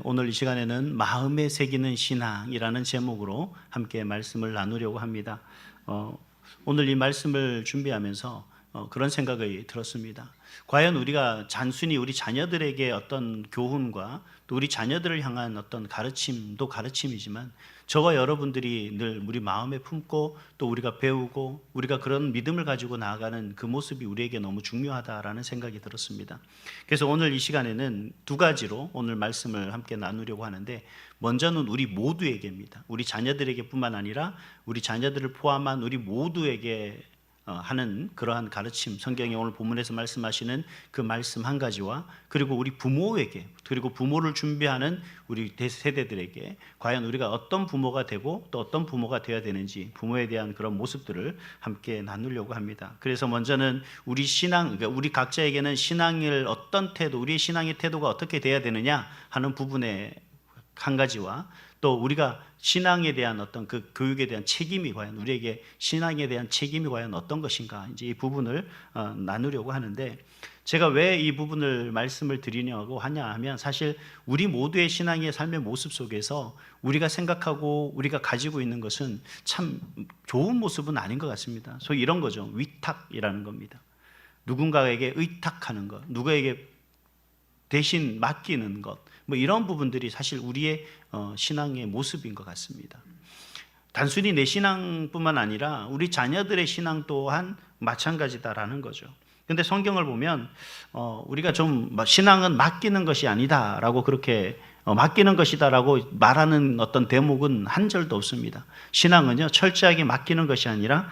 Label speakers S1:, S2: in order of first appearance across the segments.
S1: 오늘 이 시간에는 마음에 새기는 신앙이라는 제목으로 함께 말씀을 나누려고 합니다. 오늘 이 말씀을 준비하면서 그런 생각이 들었습니다. 과연 우리가 단순히 우리 자녀들에게 어떤 교훈과 또 우리 자녀들을 향한 어떤 가르침도 가르침이지만 저와 여러분들이 늘 우리 마음에 품고 또 우리가 배우고 우리가 그런 믿음을 가지고 나아가는 그 모습이 우리에게 너무 중요하다라는 생각이 들었습니다. 그래서 오늘 이 시간에는 두 가지로 오늘 말씀을 함께 나누려고 하는데, 먼저는 우리 모두에게입니다. 우리 자녀들에게 뿐만 아니라 우리 자녀들을 포함한 우리 모두에게 하는 그러한 가르침, 성경이 오늘 본문에서 말씀하시는 그 말씀 한 가지와, 그리고 우리 부모에게, 그리고 부모를 준비하는 우리 세대들에게 과연 우리가 어떤 부모가 되고 또 어떤 부모가 되어야 되는지, 부모에 대한 그런 모습들을 함께 나누려고 합니다. 그래서 먼저는 우리 신앙, 그러니까 우리 각자에게는 신앙을 어떤 태도, 우리의 신앙의 태도가 어떻게 되어야 되느냐 하는 부분의 한 가지와, 또 우리가 신앙에 대한 어떤 그 교육에 대한 책임이 과연 우리에게 신앙에 대한 책임이 과연 어떤 것인가, 이제 이 부분을 나누려고 하는데, 제가 왜 이 부분을 말씀을 드리려고 하냐 하면, 사실 우리 모두의 신앙의 삶의 모습 속에서 우리가 생각하고 우리가 가지고 있는 것은 참 좋은 모습은 아닌 것 같습니다. 소위 이런 거죠. 위탁이라는 겁니다. 누군가에게 의탁하는 것, 누구에게 대신 맡기는 것, 뭐 이런 부분들이 사실 우리의 신앙의 모습인 것 같습니다. 단순히 내 신앙뿐만 아니라 우리 자녀들의 신앙 또한 마찬가지다라는 거죠. 그런데 성경을 보면 우리가 좀 신앙은 맡기는 것이 아니다라고 그렇게 맡기는 것이다라고 말하는 어떤 대목은 한 절도 없습니다. 신앙은요, 철저하게 맡기는 것이 아니라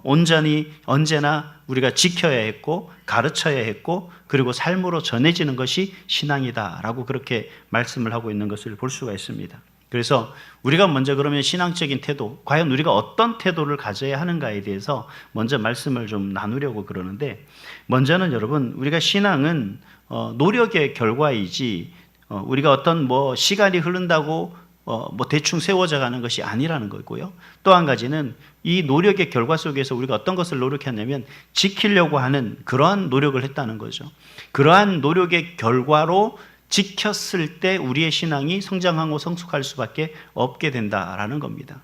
S1: 온전히 언제나 우리가 지켜야 했고 가르쳐야 했고 그리고 삶으로 전해지는 것이 신앙이다라고 그렇게 말씀을 하고 있는 것을 볼 수가 있습니다. 그래서 우리가 먼저 그러면 신앙적인 태도, 과연 우리가 어떤 태도를 가져야 하는가에 대해서 먼저 말씀을 좀 나누려고 그러는데, 먼저는 여러분, 우리가 신앙은 노력의 결과이지 우리가 어떤 시간이 흐른다고 대충 세워져 가는 것이 아니라는 거고요. 또 한 가지는 이 노력의 결과 속에서 우리가 어떤 것을 노력했냐면 지키려고 하는 그러한 노력을 했다는 거죠. 그러한 노력의 결과로 지켰을 때 우리의 신앙이 성장하고 성숙할 수밖에 없게 된다라는 겁니다.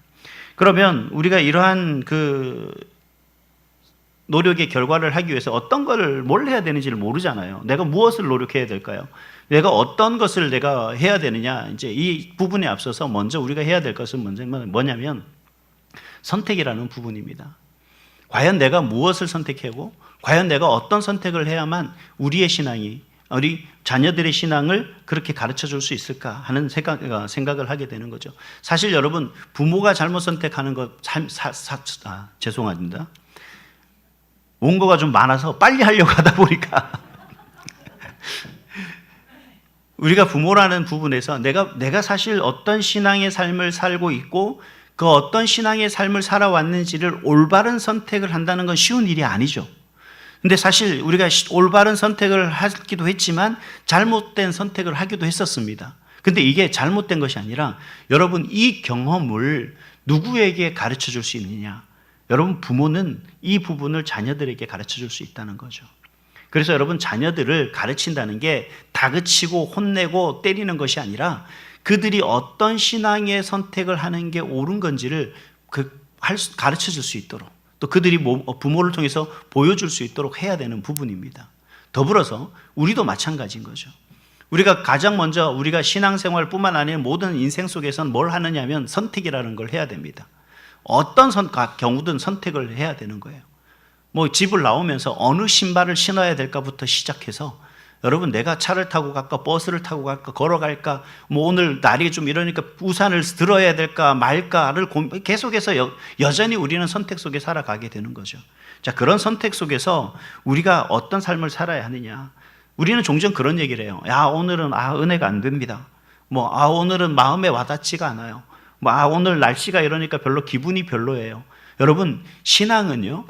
S1: 그러면 우리가 이러한 그 노력의 결과를 하기 위해서 어떤 걸 뭘 해야 되는지를 모르잖아요. 내가 무엇을 노력해야 될까요? 내가 어떤 것을 내가 해야 되느냐, 이제 이 부분에 앞서서 먼저 우리가 해야 될 것은 뭐냐면 선택이라는 부분입니다. 과연 내가 무엇을 선택하고 과연 내가 어떤 선택을 해야만 우리의 신앙이, 우리 자녀들의 신앙을 그렇게 가르쳐 줄 수 있을까 하는 생각을 하게 되는 거죠. 사실 여러분, 부모가 잘못 선택하는 것, 죄송합니다. 원고가 좀 많아서 빨리 하려고 하다 보니까 우리가 부모라는 부분에서 내가 사실 어떤 신앙의 삶을 살고 있고 그 어떤 신앙의 삶을 살아왔는지를 올바른 선택을 한다는 건 쉬운 일이 아니죠. 근데 사실 우리가 올바른 선택을 하기도 했지만 잘못된 선택을 하기도 했었습니다. 근데 이게 잘못된 것이 아니라, 여러분, 이 경험을 누구에게 가르쳐 줄 수 있느냐? 여러분, 부모는 이 부분을 자녀들에게 가르쳐 줄 수 있다는 거죠. 그래서 여러분, 자녀들을 가르친다는 게 다그치고 혼내고 때리는 것이 아니라 그들이 어떤 신앙의 선택을 하는 게 옳은 건지를 가르쳐 줄 수 있도록, 또 그들이 부모를 통해서 보여줄 수 있도록 해야 되는 부분입니다. 더불어서 우리도 마찬가지인 거죠. 우리가 가장 먼저 우리가 신앙생활뿐만 아니라 모든 인생 속에서는 뭘 하느냐면 선택이라는 걸 해야 됩니다. 어떤 경우든 선택을 해야 되는 거예요. 집을 나오면서 어느 신발을 신어야 될까부터 시작해서, 여러분, 내가 차를 타고 갈까, 버스를 타고 갈까, 걸어갈까, 오늘 날이 좀 이러니까 우산을 들어야 될까 말까를 계속해서 여전히 우리는 선택 속에 살아가게 되는 거죠. 자, 그런 선택 속에서 우리가 어떤 삶을 살아야 하느냐. 우리는 종종 그런 얘기를 해요. 오늘은 은혜가 안 됩니다. 오늘은 마음에 와닿지가 않아요. 오늘 날씨가 이러니까 기분이 별로예요. 여러분, 신앙은요,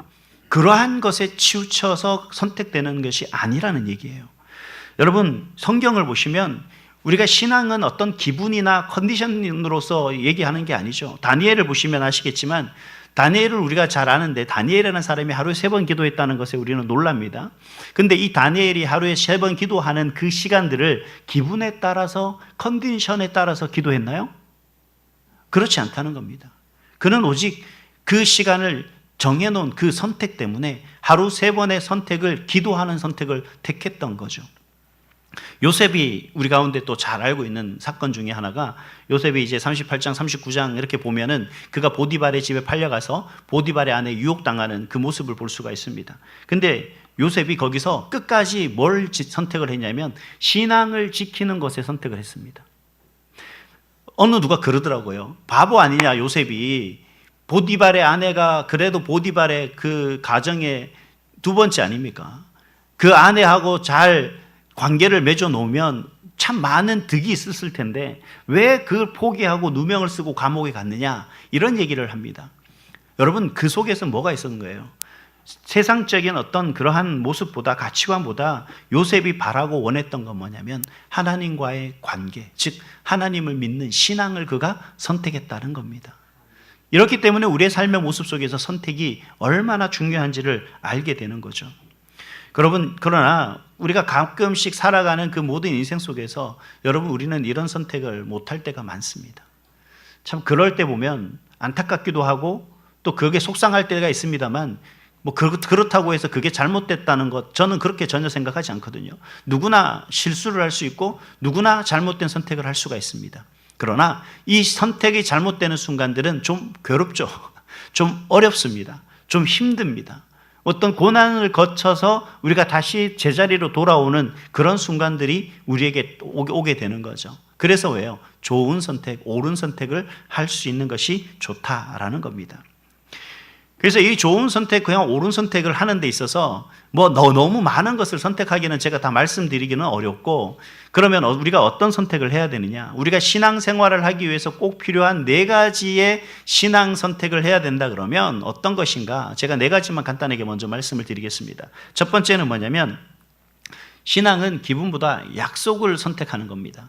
S1: 그러한 것에 치우쳐서 선택되는 것이 아니라는 얘기예요. 여러분, 성경을 보시면 우리가 신앙은 어떤 기분이나 컨디션으로서 얘기하는 게 아니죠. 다니엘을 보시면 아시겠지만 다니엘을 우리가 잘 아는데 다니엘이라는 사람이 하루에 3번 기도했다는 것에 우리는 놀랍니다. 근데 이 다니엘이 하루에 3번 기도하는 그 시간들을 기분에 따라서, 컨디션에 따라서 기도했나요? 그렇지 않다는 겁니다. 그는 오직 그 시간을 정해놓은 그 선택 때문에 하루 3번의 선택을, 기도하는 선택을 택했던 거죠. 요셉이 우리 가운데 또 잘 알고 있는 사건 중에 하나가, 요셉이 이제 38장, 39장 이렇게 보면은 그가 보디발의 집에 팔려가서 보디발의 아내 유혹당하는 그 모습을 볼 수가 있습니다. 근데 요셉이 거기서 끝까지 뭘 선택을 했냐면 신앙을 지키는 것에 선택을 했습니다. 어느 누가 그러더라고요. 바보 아니냐, 요셉이. 보디발의 아내가 그래도 보디발의 그 가정의 2번째 아닙니까? 그 아내하고 잘 관계를 맺어 놓으면 참 많은 득이 있었을 텐데 왜 그걸 포기하고 누명을 쓰고 감옥에 갔느냐, 이런 얘기를 합니다. 여러분, 그 속에서 뭐가 있었는 거예요? 세상적인 어떤 그러한 모습보다, 가치관보다 요셉이 바라고 원했던 건 뭐냐면 하나님과의 관계, 즉 하나님을 믿는 신앙을 그가 선택했다는 겁니다. 이렇기 때문에 우리의 삶의 모습 속에서 선택이 얼마나 중요한지를 알게 되는 거죠. 여러분, 그러나 우리가 가끔씩 살아가는 그 모든 인생 속에서 여러분, 우리는 이런 선택을 못할 때가 많습니다. 참 그럴 때 보면 안타깝기도 하고 또 그게 속상할 때가 있습니다만, 뭐 그렇다고 해서 그게 잘못됐다는 것, 저는 그렇게 전혀 생각하지 않거든요. 누구나 실수를 할 수 있고 누구나 잘못된 선택을 할 수가 있습니다. 그러나 이 선택이 잘못되는 순간들은 좀 괴롭죠. 좀 어렵습니다. 좀 힘듭니다. 어떤 고난을 거쳐서 우리가 다시 제자리로 돌아오는 그런 순간들이 우리에게 오게 되는 거죠. 그래서 왜요? 좋은 선택, 옳은 선택을 할 수 있는 것이 좋다라는 겁니다. 그래서 이 좋은 선택, 그냥 옳은 선택을 하는 데 있어서 뭐 너무 많은 것을 선택하기는 제가 다 말씀드리기는 어렵고, 그러면 우리가 어떤 선택을 해야 되느냐? 우리가 신앙생활을 하기 위해서 꼭 필요한 4가지의 신앙 선택을 해야 된다 그러면 어떤 것인가? 제가 4가지만 간단하게 먼저 말씀을 드리겠습니다. 첫 번째는 뭐냐면 신앙은 기분보다 약속을 선택하는 겁니다.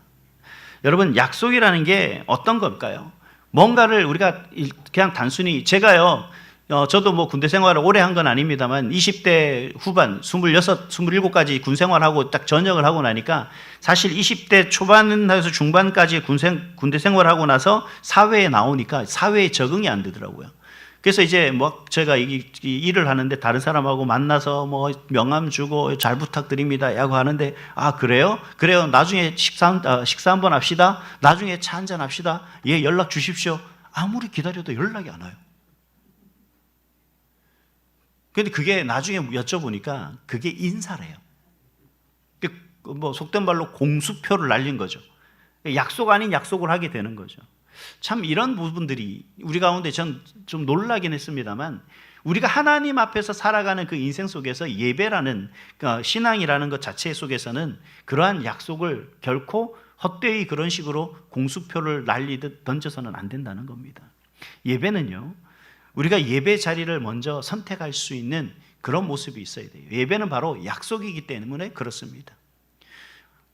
S1: 여러분, 약속이라는 게 어떤 걸까요? 뭔가를 우리가 그냥 단순히, 제가요, 저도 뭐 군대 생활을 오래 한 건 아닙니다만 20대 후반 26, 27까지 군 생활하고 딱 전역을 하고 나니까 사실 20대 초반에서 중반까지 군대 생활하고 나서 사회에 나오니까 사회에 적응이 안 되더라고요. 그래서 이제 뭐 제가 이 일을 하는데 다른 사람하고 만나서 뭐 명함 주고 잘 부탁드립니다 라고 하는데, 아 그래요? 그래요. 나중에 식사 한번 합시다. 나중에 차 한잔 합시다. 예, 연락 주십시오. 아무리 기다려도 연락이 안 와요. 근데 그게 나중에 여쭤보니까 그게 인사래요. 뭐 속된 말로 공수표를 날린 거죠. 약속 아닌 약속을 하게 되는 거죠. 참 이런 부분들이 우리 가운데 전 좀 놀라긴 했습니다만, 우리가 하나님 앞에서 살아가는 그 인생 속에서 예배라는, 신앙이라는 것 자체 속에서는 그러한 약속을 결코 헛되이 그런 식으로 공수표를 날리듯 던져서는 안 된다는 겁니다. 예배는요, 우리가 예배 자리를 먼저 선택할 수 있는 그런 모습이 있어야 돼요. 예배는 바로 약속이기 때문에 그렇습니다.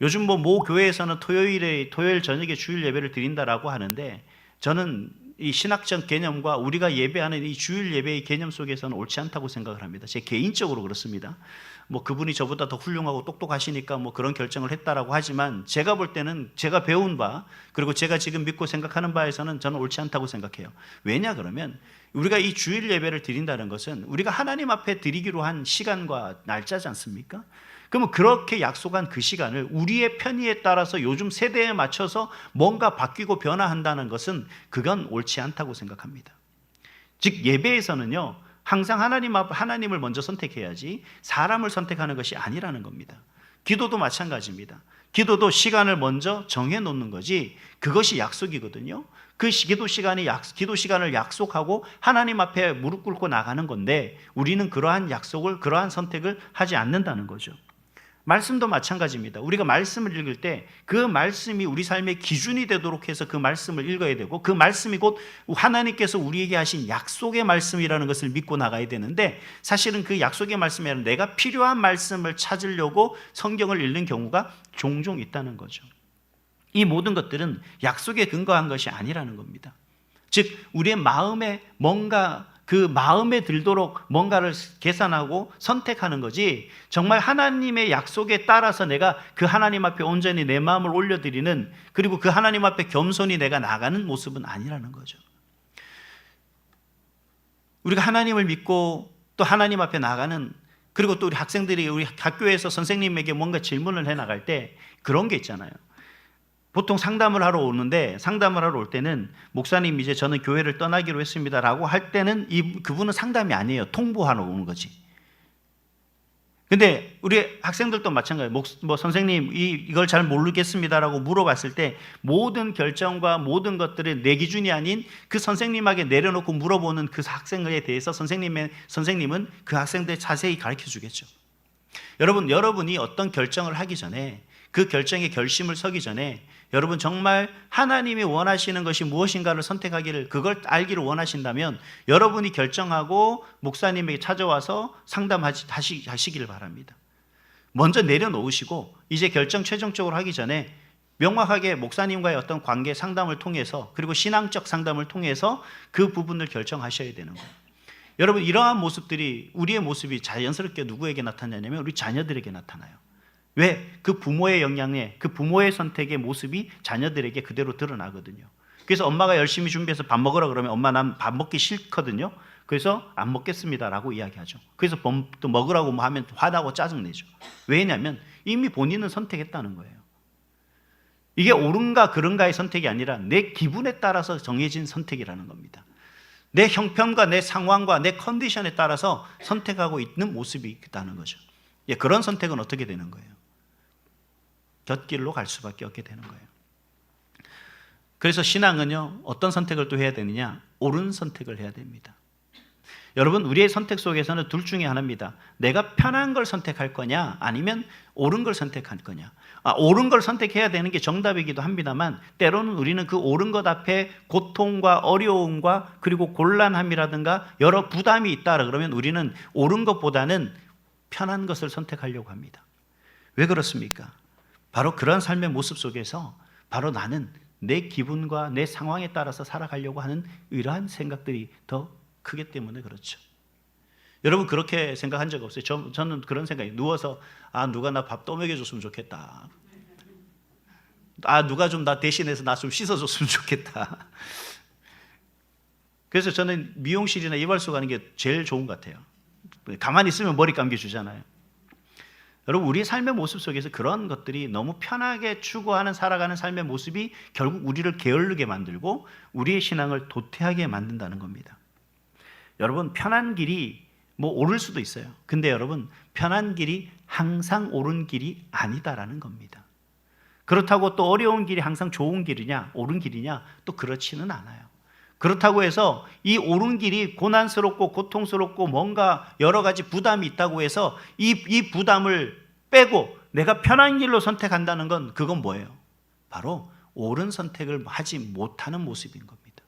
S1: 요즘 모 교회에서는 토요일 저녁에 주일 예배를 드린다라고 하는데, 저는 이 신학적 개념과 우리가 예배하는 이 주일 예배의 개념 속에서는 옳지 않다고 생각을 합니다. 제 개인적으로 그렇습니다. 뭐 그분이 저보다 더 훌륭하고 똑똑하시니까 뭐 그런 결정을 했다라고 하지만, 제가 볼 때는 제가 배운 바, 그리고 제가 지금 믿고 생각하는 바에서는 저는 옳지 않다고 생각해요. 왜냐 그러면 우리가 이 주일 예배를 드린다는 것은 우리가 하나님 앞에 드리기로 한 시간과 날짜지 않습니까? 그러면 그렇게 약속한 그 시간을 우리의 편의에 따라서 요즘 세대에 맞춰서 뭔가 바뀌고 변화한다는 것은 그건 옳지 않다고 생각합니다. 즉 예배에서는요, 항상 하나님을 먼저 선택해야지 사람을 선택하는 것이 아니라는 겁니다. 기도도 마찬가지입니다. 기도도 시간을 먼저 정해놓는 거지 그것이 약속이거든요. 그 기도 시간을 약속하고 하나님 앞에 무릎 꿇고 나가는 건데, 우리는 그러한 약속을, 그러한 선택을 하지 않는다는 거죠. 말씀도 마찬가지입니다. 우리가 말씀을 읽을 때 그 말씀이 우리 삶의 기준이 되도록 해서 그 말씀을 읽어야 되고, 그 말씀이 곧 하나님께서 우리에게 하신 약속의 말씀이라는 것을 믿고 나가야 되는데, 사실은 그 약속의 말씀이 아니라 내가 필요한 말씀을 찾으려고 성경을 읽는 경우가 종종 있다는 거죠. 이 모든 것들은 약속에 근거한 것이 아니라는 겁니다. 즉 우리의 마음에 뭔가 그 마음에 들도록 뭔가를 계산하고 선택하는 거지, 정말 하나님의 약속에 따라서 내가 그 하나님 앞에 온전히 내 마음을 올려드리는, 그리고 그 하나님 앞에 겸손히 내가 나가는 모습은 아니라는 거죠. 우리가 하나님을 믿고 또 하나님 앞에 나가는, 그리고 또 우리 학생들이 우리 학교에서 선생님에게 뭔가 질문을 해나갈 때 그런 게 있잖아요. 보통 상담을 하러 오는데, 상담을 하러 올 때는 목사님 이제 저는 교회를 떠나기로 했습니다 라고 할 때는 그분은 상담이 아니에요. 통보하러 오는 거지. 근데 우리 학생들도 마찬가지예요. 선생님 이걸 잘 모르겠습니다 라고 물어봤을 때 모든 결정과 모든 것들을 내 기준이 아닌 그 선생님에게 내려놓고 물어보는 그 학생에 대해서 선생님은 그 학생들 자세히 가르쳐 주겠죠. 여러분이 어떤 결정을 하기 전에, 그 결정에 결심을 서기 전에 여러분 정말 하나님이 원하시는 것이 무엇인가를 선택하기를, 그걸 알기를 원하신다면 여러분이 결정하고 목사님에게 찾아와서 하시기를 바랍니다. 먼저 내려놓으시고 이제 결정 최종적으로 하기 전에 명확하게 목사님과의 어떤 관계 상담을 통해서, 그리고 신앙적 상담을 통해서 그 부분을 결정하셔야 되는 거예요. 여러분, 이러한 모습들이, 우리의 모습이 자연스럽게 누구에게 나타나냐면 우리 자녀들에게 나타나요. 왜? 그 부모의 영향에, 그 부모의 선택의 모습이 자녀들에게 그대로 드러나거든요. 그래서 엄마가 열심히 준비해서 밥 먹으라 그러면 엄마 난 밥 먹기 싫거든요. 그래서 안 먹겠습니다 라고 이야기하죠. 그래서 또 먹으라고 하면 화나고 짜증내죠. 왜냐하면 이미 본인은 선택했다는 거예요. 이게 옳은가 그른가의 선택이 아니라 내 기분에 따라서 정해진 선택이라는 겁니다. 내 형편과 내 상황과 내 컨디션에 따라서 선택하고 있는 모습이 있다는 거죠. 그런 선택은 어떻게 되는 거예요? 곁길로 갈 수밖에 없게 되는 거예요. 그래서 신앙은요, 어떤 선택을 또 해야 되느냐? 옳은 선택을 해야 됩니다. 여러분, 우리의 선택 속에서는 둘 중에 하나입니다. 내가 편한 걸 선택할 거냐, 아니면 옳은 걸 선택할 거냐. 옳은 걸 선택해야 되는 게 정답이기도 합니다만, 때로는 우리는 그 옳은 것 앞에 고통과 어려움과 그리고 곤란함이라든가 여러 부담이 있다 그러면 우리는 옳은 것보다는 편한 것을 선택하려고 합니다. 왜 그렇습니까? 바로 그런 삶의 모습 속에서 바로 나는 내 기분과 내 상황에 따라서 살아가려고 하는 이러한 생각들이 더 크기 때문에 그렇죠. 여러분, 그렇게 생각한 적 없어요? 저는 그런 생각이, 누워서 누가 나 밥 떠먹여줬으면 좋겠다. 누가 좀 나 대신해서 나 좀 씻어줬으면 좋겠다. 그래서 저는 미용실이나 이발소 가는 게 제일 좋은 것 같아요. 가만히 있으면 머리 감겨주잖아요. 여러분, 우리의 삶의 모습 속에서 그런 것들이 너무 편하게 추구하는 살아가는 삶의 모습이 결국 우리를 게을르게 만들고 우리의 신앙을 도태하게 만든다는 겁니다. 여러분, 편한 길이 옳을 수도 있어요. 근데 여러분, 편한 길이 항상 옳은 길이 아니다라는 겁니다. 그렇다고 또 어려운 길이 항상 좋은 길이냐, 옳은 길이냐, 또 그렇지는 않아요. 그렇다고 해서 이 옳은 길이 고난스럽고 고통스럽고 뭔가 여러 가지 부담이 있다고 해서 이 부담을 빼고 내가 편한 길로 선택한다는 건, 그건 뭐예요? 바로 옳은 선택을 하지 못하는 모습인 겁니다.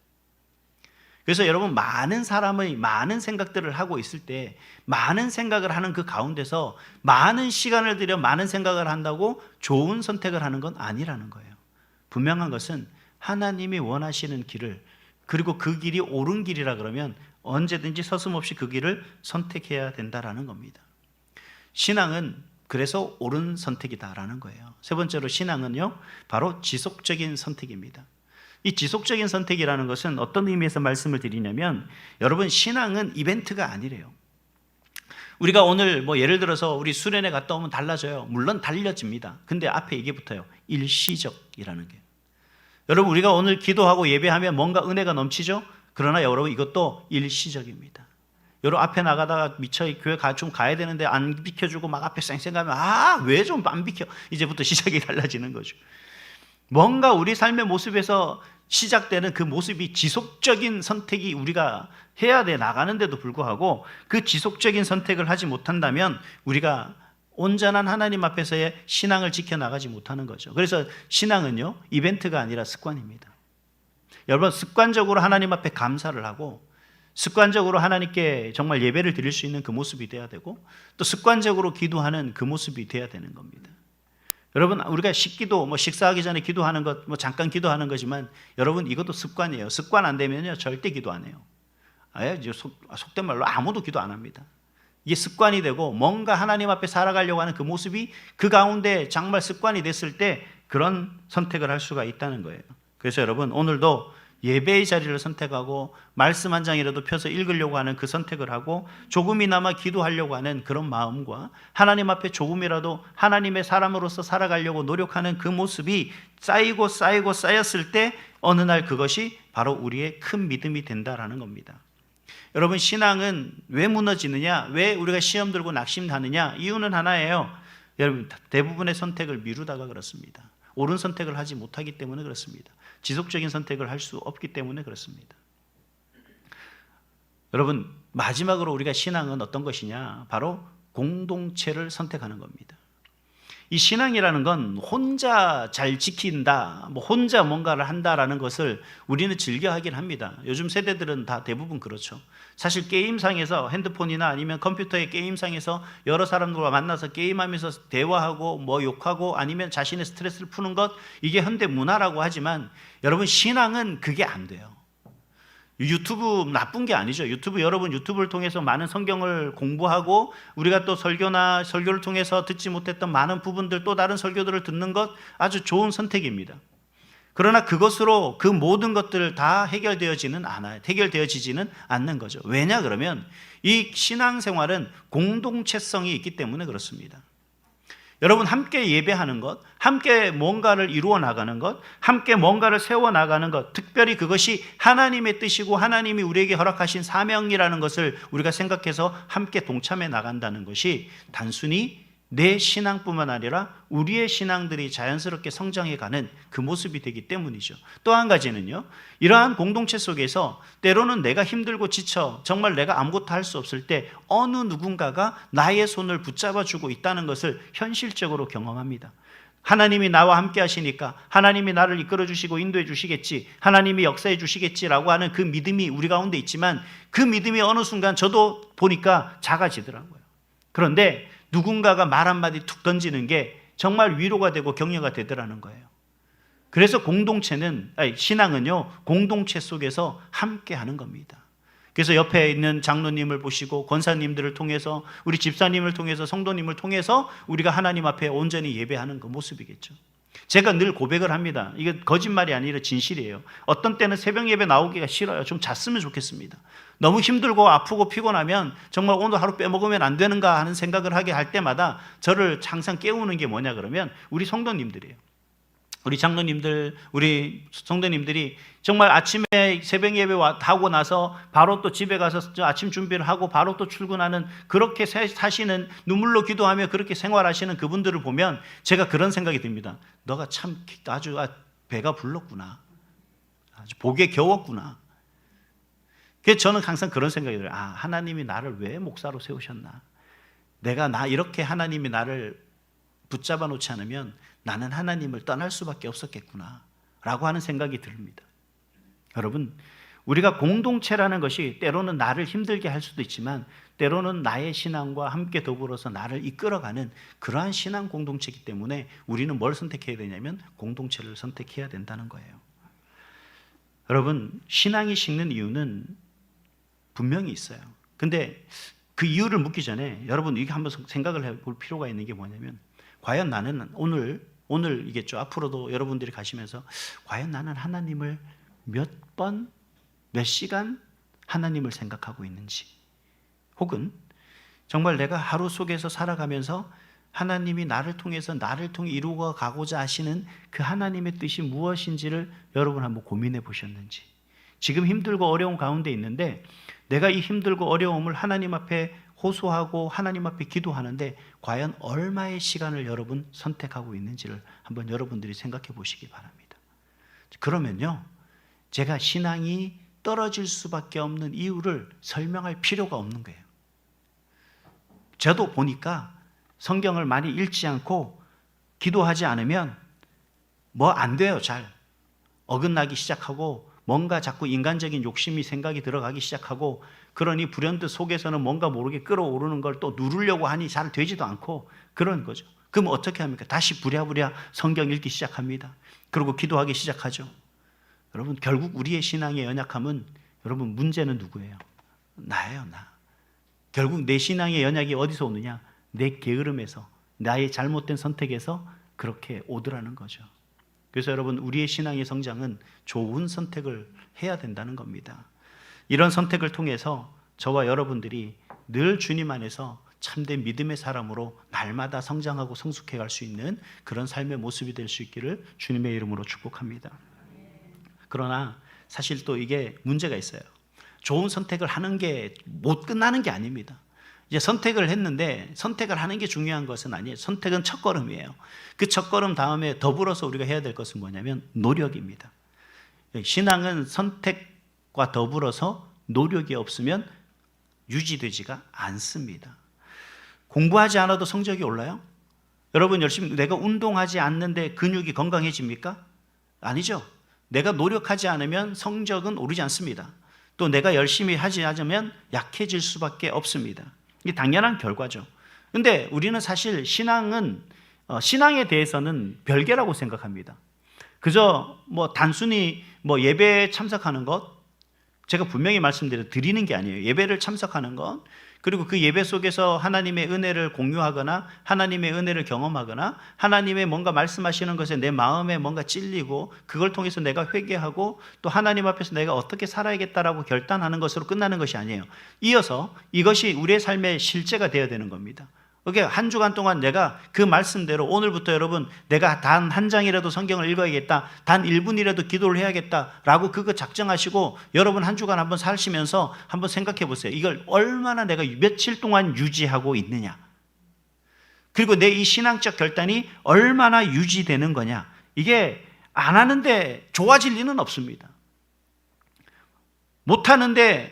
S1: 그래서 여러분, 많은 사람의 많은 생각들을 하고 있을 때, 많은 생각을 하는 그 가운데서 많은 시간을 들여 많은 생각을 한다고 좋은 선택을 하는 건 아니라는 거예요. 분명한 것은 하나님이 원하시는 길을, 그리고 그 길이 옳은 길이라 그러면 언제든지 서슴없이 그 길을 선택해야 된다라는 겁니다. 신앙은 그래서 옳은 선택이다라는 거예요. 세 번째로, 신앙은요, 바로 지속적인 선택입니다. 이 지속적인 선택이라는 것은 어떤 의미에서 말씀을 드리냐면, 여러분, 신앙은 이벤트가 아니래요. 우리가 오늘 예를 들어서 우리 수련회 갔다 오면 달라져요. 물론 달라집니다. 근데 앞에 이게 붙어요. 일시적이라는 게. 여러분, 우리가 오늘 기도하고 예배하면 뭔가 은혜가 넘치죠? 그러나 여러분, 이것도 일시적입니다. 여러분, 앞에 나가다가 미처 교회 좀 가야 되는데 안 비켜주고 막 앞에 쌩쌩가면 왜 좀 안 비켜? 이제부터 시작이 달라지는 거죠. 뭔가 우리 삶의 모습에서 시작되는 그 모습이 지속적인 선택이 우리가 해야 돼 나가는데도 불구하고, 그 지속적인 선택을 하지 못한다면 우리가 온전한 하나님 앞에서의 신앙을 지켜나가지 못하는 거죠. 그래서 신앙은요, 이벤트가 아니라 습관입니다. 여러분, 습관적으로 하나님 앞에 감사를 하고, 습관적으로 하나님께 정말 예배를 드릴 수 있는 그 모습이 돼야 되고, 또 습관적으로 기도하는 그 모습이 돼야 되는 겁니다. 여러분, 우리가 식기도, 식사하기 전에 기도하는 것, 잠깐 기도하는 거지만, 여러분, 이것도 습관이에요. 습관 안 되면요, 절대 기도 안 해요. 이제 속된 말로 아무도 기도 안 합니다. 이게 습관이 되고 뭔가 하나님 앞에 살아가려고 하는 그 모습이 그 가운데 정말 습관이 됐을 때 그런 선택을 할 수가 있다는 거예요. 그래서 여러분 오늘도 예배의 자리를 선택하고 말씀 한 장이라도 펴서 읽으려고 하는 그 선택을 하고 조금이나마 기도하려고 하는 그런 마음과 하나님 앞에 조금이라도 하나님의 사람으로서 살아가려고 노력하는 그 모습이 쌓이고 쌓이고 쌓였을 때 어느 날 그것이 바로 우리의 큰 믿음이 된다라는 겁니다. 여러분 신앙은 왜 무너지느냐? 왜 우리가 시험 들고 낙심하느냐? 이유는 하나예요. 여러분 대부분의 선택을 미루다가 그렇습니다. 옳은 선택을 하지 못하기 때문에 그렇습니다. 지속적인 선택을 할 수 없기 때문에 그렇습니다. 여러분 마지막으로 우리가 신앙은 어떤 것이냐? 바로 공동체를 선택하는 겁니다. 이 신앙이라는 건 혼자 잘 지킨다, 혼자 뭔가를 한다라는 것을 우리는 즐겨 하긴 합니다. 요즘 세대들은 다 대부분 그렇죠. 사실 게임상에서 핸드폰이나 아니면 컴퓨터의 게임상에서 여러 사람들과 만나서 게임하면서 대화하고 욕하고 아니면 자신의 스트레스를 푸는 것, 이게 현대 문화라고 하지만 여러분 신앙은 그게 안 돼요. 유튜브 나쁜 게 아니죠. 여러분 유튜브를 통해서 많은 성경을 공부하고 우리가 또 설교를 통해서 듣지 못했던 많은 부분들, 또 다른 설교들을 듣는 것 아주 좋은 선택입니다. 그러나 그것으로 그 모든 것들 다 해결되어지지는 않는 거죠. 왜냐 그러면 이 신앙생활은 공동체성이 있기 때문에 그렇습니다. 여러분 함께 예배하는 것, 함께 뭔가를 이루어 나가는 것, 함께 뭔가를 세워 나가는 것, 특별히 그것이 하나님의 뜻이고 하나님이 우리에게 허락하신 사명이라는 것을 우리가 생각해서 함께 동참해 나간다는 것이 단순히 내 신앙뿐만 아니라 우리의 신앙들이 자연스럽게 성장해가는 그 모습이 되기 때문이죠. 또 한 가지는요, 이러한 공동체 속에서 때로는 내가 힘들고 지쳐 정말 내가 아무것도 할 수 없을 때 어느 누군가가 나의 손을 붙잡아주고 있다는 것을 현실적으로 경험합니다. 하나님이 나와 함께 하시니까 하나님이 나를 이끌어 주시고 인도해 주시겠지, 하나님이 역사해 주시겠지라고 하는 그 믿음이 우리 가운데 있지만 그 믿음이 어느 순간 저도 보니까 작아지더라고요. 그런데 누군가가 말 한마디 툭 던지는 게 정말 위로가 되고 격려가 되더라는 거예요. 그래서 신앙은요, 공동체 속에서 함께 하는 겁니다. 그래서 옆에 있는 장로님을 보시고 권사님들을 통해서, 우리 집사님을 통해서, 성도님을 통해서 우리가 하나님 앞에 온전히 예배하는 그 모습이겠죠. 제가 늘 고백을 합니다. 이게 거짓말이 아니라 진실이에요. 어떤 때는 새벽 예배 나오기가 싫어요. 좀 잤으면 좋겠습니다. 너무 힘들고 아프고 피곤하면 정말 오늘 하루 빼먹으면 안 되는가 하는 생각을 하게 할 때마다 저를 항상 깨우는 게 뭐냐 그러면 우리 성도님들이에요. 우리 장로님들, 우리 성도님들이 정말 아침에 새벽 예배 하고 나서 바로 또 집에 가서 아침 준비를 하고 바로 또 출근하는, 그렇게 사시는, 눈물로 기도하며 그렇게 생활하시는 그분들을 보면 제가 그런 생각이 듭니다. 너가 참 아주 배가 불렀구나, 아주 복에 겨웠구나. 그래서 저는 항상 그런 생각이 들어요. 하나님이 나를 왜 목사로 세우셨나? 이렇게 하나님이 나를 붙잡아 놓지 않으면 나는 하나님을 떠날 수밖에 없었겠구나 라고 하는 생각이 듭니다. 여러분, 우리가 공동체라는 것이 때로는 나를 힘들게 할 수도 있지만 때로는 나의 신앙과 함께 더불어서 나를 이끌어가는 그러한 신앙 공동체이기 때문에 우리는 뭘 선택해야 되냐면 공동체를 선택해야 된다는 거예요. 여러분, 신앙이 식는 이유는 분명히 있어요. 근데 그 이유를 묻기 전에 여러분 이게 한번 생각을 해볼 필요가 있는 게 뭐냐면, 과연 나는 오늘이겠죠. 앞으로도 여러분들이 가시면서 과연 나는 하나님을 몇 번, 몇 시간 하나님을 생각하고 있는지, 혹은 정말 내가 하루 속에서 살아가면서 하나님이 나를 통해 이루어 가고자 하시는 그 하나님의 뜻이 무엇인지를 여러분 한번 고민해 보셨는지, 지금 힘들고 어려운 가운데 있는데 내가 이 힘들고 어려움을 하나님 앞에 호소하고 하나님 앞에 기도하는데 과연 얼마의 시간을 여러분 선택하고 있는지를 한번 여러분들이 생각해 보시기 바랍니다. 그러면요, 제가 신앙이 떨어질 수밖에 없는 이유를 설명할 필요가 없는 거예요. 저도 보니까 성경을 많이 읽지 않고 기도하지 않으면 안 돼요. 잘 어긋나기 시작하고 뭔가 자꾸 인간적인 욕심이 생각이 들어가기 시작하고, 그러니 불현듯 속에서는 뭔가 모르게 끌어오르는 걸 또 누르려고 하니 잘 되지도 않고 그런 거죠. 그럼 어떻게 합니까? 다시 부랴부랴 성경 읽기 시작합니다. 그리고 기도하기 시작하죠. 여러분, 결국 우리의 신앙의 연약함은, 여러분 문제는 누구예요? 나예요, 나. 결국 내 신앙의 연약이 어디서 오느냐? 내 게으름에서, 나의 잘못된 선택에서 그렇게 오더라는 거죠. 그래서 여러분, 우리의 신앙의 성장은 좋은 선택을 해야 된다는 겁니다. 이런 선택을 통해서 저와 여러분들이 늘 주님 안에서 참된 믿음의 사람으로 날마다 성장하고 성숙해 갈 수 있는 그런 삶의 모습이 될 수 있기를 주님의 이름으로 축복합니다. 그러나 사실 또 이게 문제가 있어요. 좋은 선택을 하는 게 못 끝나는 게 아닙니다. 이제 선택을 했는데 선택을 하는 게 중요한 것은 아니에요. 선택은 첫걸음이에요. 그 첫걸음 다음에 더불어서 우리가 해야 될 것은 뭐냐면 노력입니다. 신앙은 선택과 더불어서 노력이 없으면 유지되지가 않습니다. 공부하지 않아도 성적이 올라요? 여러분, 열심히 내가 운동하지 않는데 근육이 건강해집니까? 아니죠. 내가 노력하지 않으면 성적은 오르지 않습니다. 또 내가 열심히 하지 않으면 약해질 수밖에 없습니다. 이게 당연한 결과죠. 근데 우리는 사실 신앙에 대해서는 별개라고 생각합니다. 그저 단순히 예배에 참석하는 것, 제가 분명히 드리는 게 아니에요. 예배를 참석하는 것, 그리고 그 예배 속에서 하나님의 은혜를 공유하거나 하나님의 은혜를 경험하거나 하나님의 뭔가 말씀하시는 것에 내 마음에 뭔가 찔리고 그걸 통해서 내가 회개하고 또 하나님 앞에서 내가 어떻게 살아야겠다라고 결단하는 것으로 끝나는 것이 아니에요. 이어서 이것이 우리의 삶의 실제가 되어야 되는 겁니다. 그게 한 주간 동안 내가 그 말씀대로 오늘부터 여러분 내가 단 한 장이라도 성경을 읽어야겠다, 단 1분이라도 기도를 해야겠다라고 그거 작정하시고 여러분 한 주간 한번 사시면서 한번 생각해 보세요. 이걸 얼마나 내가 며칠 동안 유지하고 있느냐, 그리고 내 이 신앙적 결단이 얼마나 유지되는 거냐. 이게 안 하는데 좋아질 리는 없습니다. 못하는데